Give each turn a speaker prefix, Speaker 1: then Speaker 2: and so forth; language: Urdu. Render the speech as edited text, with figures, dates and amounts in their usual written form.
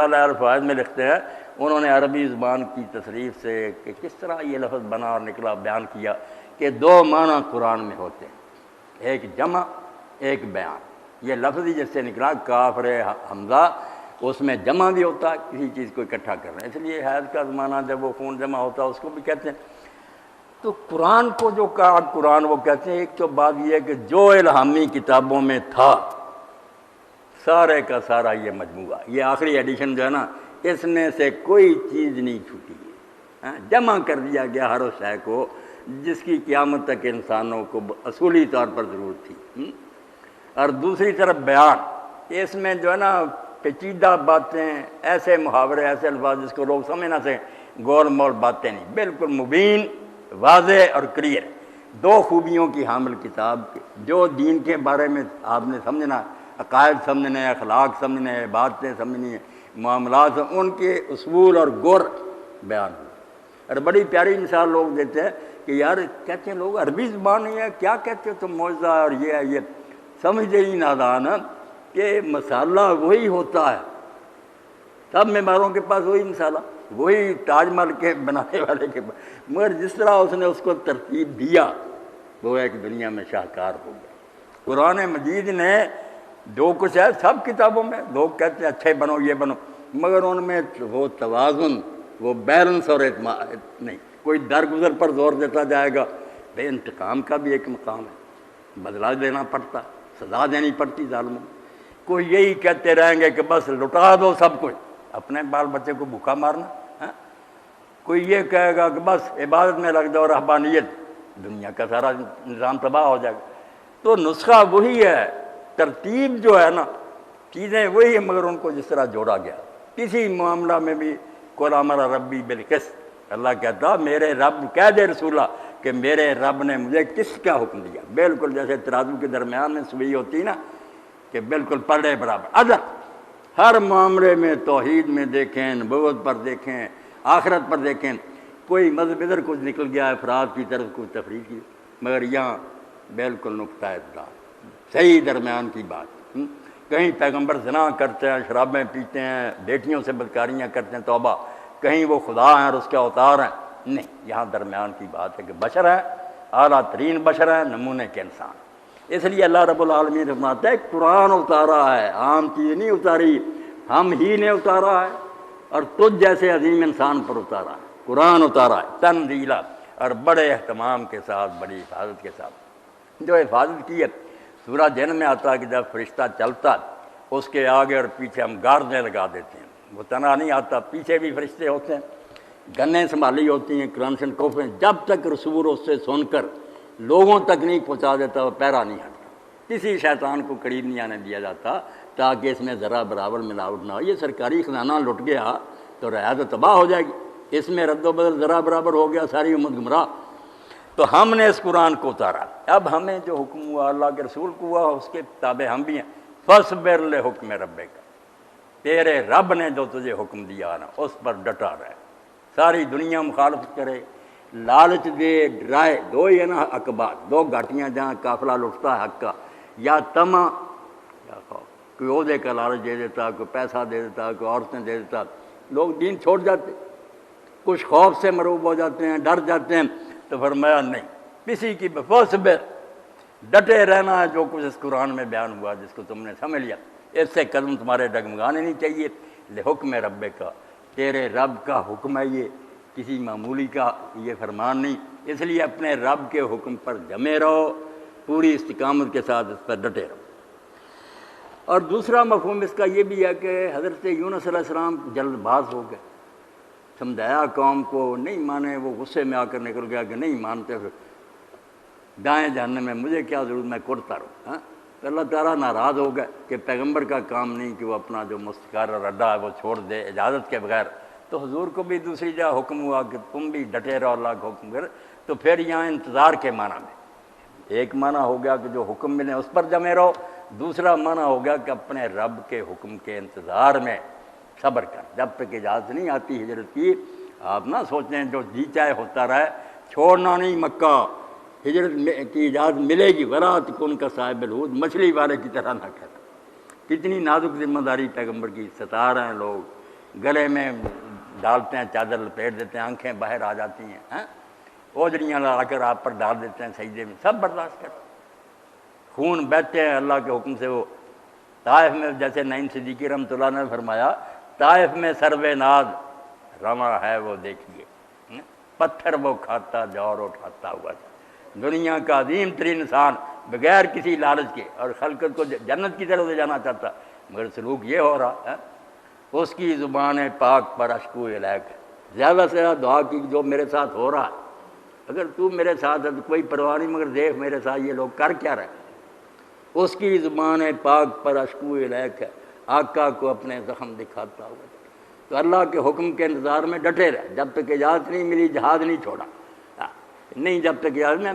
Speaker 1: جلال الفائز میں لکھتے ہیں، انہوں نے عربی زبان کی تصریف سے کہ کس طرح یہ لفظ بنا اور نکلا بیان کیا کہ دو معنی قرآن میں ہوتے ہیں، ایک جمع ایک بیان۔ یہ لفظ ہی جس سے نکلا کافر حمزہ، اس میں جمع بھی ہوتا ہے، کسی چیز کو اکٹھا کرنا، اس لیے حیض کا زمانہ جب وہ خون جمع ہوتا ہے اس کو بھی کہتے ہیں۔ تو قرآن کو جو کہا قرآن، وہ کہتے ہیں ایک تو بات یہ ہے کہ جو الہامی کتابوں میں تھا سارے کا سارا یہ مجموعہ، یہ آخری ایڈیشن جو ہے نا، اس میں سے کوئی چیز نہیں چھوٹی ہے، جمع کر دیا گیا ہر اس شے کو جس کی قیامت تک انسانوں کو اصولی طور پر ضرورت تھی۔ اور دوسری طرف بیان، اس میں جو ہے نا پیچیدہ باتیں، ایسے محاورے، ایسے الفاظ جس کو لوگ سمجھ نہ سکیں، گول مول باتیں نہیں، بالکل مبین، واضح اور کلیئر۔ دو خوبیوں کی حامل کتاب، جو دین کے بارے میں آپ نے سمجھنا، عقائد سمجھنے، اخلاق سمجھنے، باتیں سمجھنی، معاملات، ان کے اصول اور گر بیان ہوئے۔ اور بڑی پیاری مثال لوگ دیتے ہیں کہ یار کہتے ہیں لوگ عربی زبان نہیں ہے، کیا کہتے ہو تم معجزہ اور یہ ہے، یہ سمجھتے ہی نادان کہ مسالہ وہی ہوتا ہے، سب معماروں کے پاس وہی مسالہ، وہی تاج محل کے بنانے والے کے پاس، مگر جس طرح اس نے اس کو ترتیب دیا وہ ایک دنیا میں شاہکار ہو گیا۔ قرآن مجید نے جو کچھ ہے سب کتابوں میں، لوگ کہتے ہیں اچھے بنو، یہ بنو، مگر ان میں وہ توازن، وہ بیلنس اور اعتماد نہیں۔ کوئی درگزر پر زور دیتا جائے گا، بے انتقام کا بھی ایک مقام ہے، بدلہ دینا پڑتا، سزا دینی پڑتی ظالموں۔ کوئی یہی کہتے رہیں گے کہ بس لٹا دو سب کچھ، اپنے بال بچے کو بھوکا مارنا۔ کوئی یہ کہے گا کہ بس عبادت میں لگ جاؤ، رہبانیت، دنیا کا سارا نظام تباہ ہو جائے گا۔ تو نسخہ وہی ہے، ترتیب جو ہے نا، چیزیں وہی ہیں، مگر ان کو جس طرح جوڑا گیا۔ کسی معاملہ میں بھی قُلْ أَمَرَ رَبِّي بِالْقِسْطِ، اللہ کہتا میرے رب، کہہ دے رسولہ کہ میرے رب نے مجھے کس کا حکم دیا، بالکل جیسے ترازو کے درمیان میں سوئی ہوتی نا، کہ بالکل پلڑے برابر عدل۔ ہر معاملے میں توحید میں دیکھیں، نبوت پر دیکھیں، آخرت پر دیکھیں، کوئی مذہب ادھر کچھ نکل گیا ہے افراد کی طرف، کوئی تفریق کی، مگر یہاں بالکل نقطہ اتحاد، صحیح درمیان کی بات۔ کہیں پیغمبر زنا کرتے ہیں، شرابیں پیتے ہیں، بیٹیوں سے بدکاریاں کرتے ہیں، توبہ، کہیں وہ خدا ہیں اور اس کے اوتار ہیں، نہیں، یہاں درمیان کی بات ہے کہ بشر ہیں، اعلیٰ ترین بشر ہیں، نمونے کے انسان۔ اس لیے اللہ رب العالمین فرماتا ہے قرآن اتارا ہے، عام چیز نہیں اتاری، ہم ہی نے اتارا ہے اور تجھ جیسے عظیم انسان پر اتارا ہے، قرآن اتارا ہے تنزیلا، اور بڑے اہتمام کے ساتھ، بڑی حفاظت کے ساتھ۔ جو حفاظت کی ہے سورہ جن میں آتا ہے کہ جب فرشتہ چلتا اس کے آگے اور پیچھے ہم گاردیں لگا دیتے ہیں، وہ تنہا نہیں آتا، پیچھے بھی فرشتے ہوتے ہیں، گنیں سنبھالی ہوتی ہیں، کرنسن کوفیں، جب تک رسول اس سے سن کر لوگوں تک نہیں پہنچا دیتا وہ پیرا نہیں ہٹتا، کسی شیطان کو قریب نہیں آنے دیا جاتا تاکہ اس میں ذرا برابر ملاوٹ نہ ہو۔ یہ سرکاری خزانہ لٹ گیا تو رعایا تو تباہ ہو جائے گی، اس میں رد و بدل ذرا برابر ہو گیا، ساری امت گمراہ۔ تو ہم نے اس قرآن کو اتارا، اب ہمیں جو حکم ہوا اللہ کے رسول کو ہوا اس کے تابع ہم بھی ہیں۔ فَاصْبِرْ لِحُکْمِ رَبِّکَ، تیرے رب نے جو تجھے حکم دیا نا اس پر ڈٹا رہے، ساری دنیا مخالفت کرے، لالچ دے، ڈرائے، دو ہی ہے نا عقبات، دو گھاٹیاں جہاں قافلہ لٹتا ہے حق کا، یا طمع یا خوف، کوئی عہدے کا لالچ دے دیتا، کوئی پیسہ دے دیتا، کوئی عورتیں دے دیتا، لوگ دین چھوڑ جاتے، کچھ خوف سے مروب ہو جاتے ہیں، ڈر جاتے ہیں۔ تو فرمایا نہیں، کسی کی فاصبر، ڈٹے رہنا ہے جو کچھ اس قرآن میں بیان ہوا جس کو تم نے سمجھ لیا، اس سے قدم تمہارے ڈگمگانے نہیں چاہیے۔ لحکم رب کا، تیرے رب کا حکم ہے، یہ کسی معمولی کا یہ فرمان نہیں، اس لیے اپنے رب کے حکم پر جمے رہو، پوری استقامت کے ساتھ اس پر ڈٹے رہو۔ اور دوسرا مفہوم اس کا یہ بھی ہے کہ حضرت یونس علیہ السلام جلد باز ہو گئے، سمجھایا قوم کو، نہیں مانے، وہ غصے میں آ کر نکل گیا کہ نہیں مانتے پھر دائیں جہنم میں، مجھے کیا ضرورت، میں کرتا رہوں۔ تو اللہ تعالیٰ ناراض ہو گئے کہ پیغمبر کا کام نہیں کہ وہ اپنا جو مستقر اور اڈا ہے وہ چھوڑ دے اجازت کے بغیر۔ تو حضور کو بھی دوسری جگہ حکم ہوا کہ تم بھی ڈٹے رہو اللہ کا حکم کر۔ تو پھر یہاں انتظار کے معنی میں ایک معنی ہو گیا کہ جو حکم ملے اس پر جمے رہو، دوسرا معنی ہو گیا کہ اپنے رب کے حکم کے انتظار میں صبر کر، جب تک اجازت نہیں آتی ہجرت کی۔ آپ نہ سوچیں جو جی چاہے ہوتا رہے، چھوڑنا نہیں مکہ، ہجرت کی اجازت ملے گی، وَلَا تَكُن كَصَاحِبِ الْحُوتِ، مچھلی والے کی طرح نہ کہنا۔ کتنی نازک ذمہ داری پیغمبر کی، ستا رہے ہیں لوگ، گلے میں ڈالتے ہیں، چادر لپیٹ دیتے ہیں، آنکھیں باہر آ جاتی ہیں، اوجڑیاں لا کر آپ پر ڈال دیتے ہیں سجدے میں، سب برداشت کرتے ہیں، خون بہتے ہیں اللہ کے حکم سے۔ وہ طائف میں جیسے نعیم صدیقی رحمۃ اللہ نے فرمایا، طائف میں سرو ناز رواں ہے وہ دیکھیے، پتھر وہ کھاتا جوہر اٹھاتا ہوا تھا۔ دنیا کا عظیم ترین انسان بغیر کسی لالچ کے اور خلقت کو جنت کی طرف لے جانا چاہتا، مگر سلوک یہ ہو رہا ہے، اس کی زبان پاک پر اشکو الیک، زیادہ سے زیادہ دعا کی جو میرے ساتھ ہو رہا ہے، اگر تو میرے ساتھ ہے تو کوئی پرواہ نہیں، مگر دیکھ میرے ساتھ یہ لوگ کر کیا رہے۔ اس کی زبان پاک پر اشکو الیک ہے، آقا کو اپنے زخم دکھاتا ہوا۔ تو اللہ کے حکم کے انتظار میں ڈٹے رہے، جب تک اجازت نہیں ملی جہاد نہیں چھوڑا، نہیں جب تک اجازت میں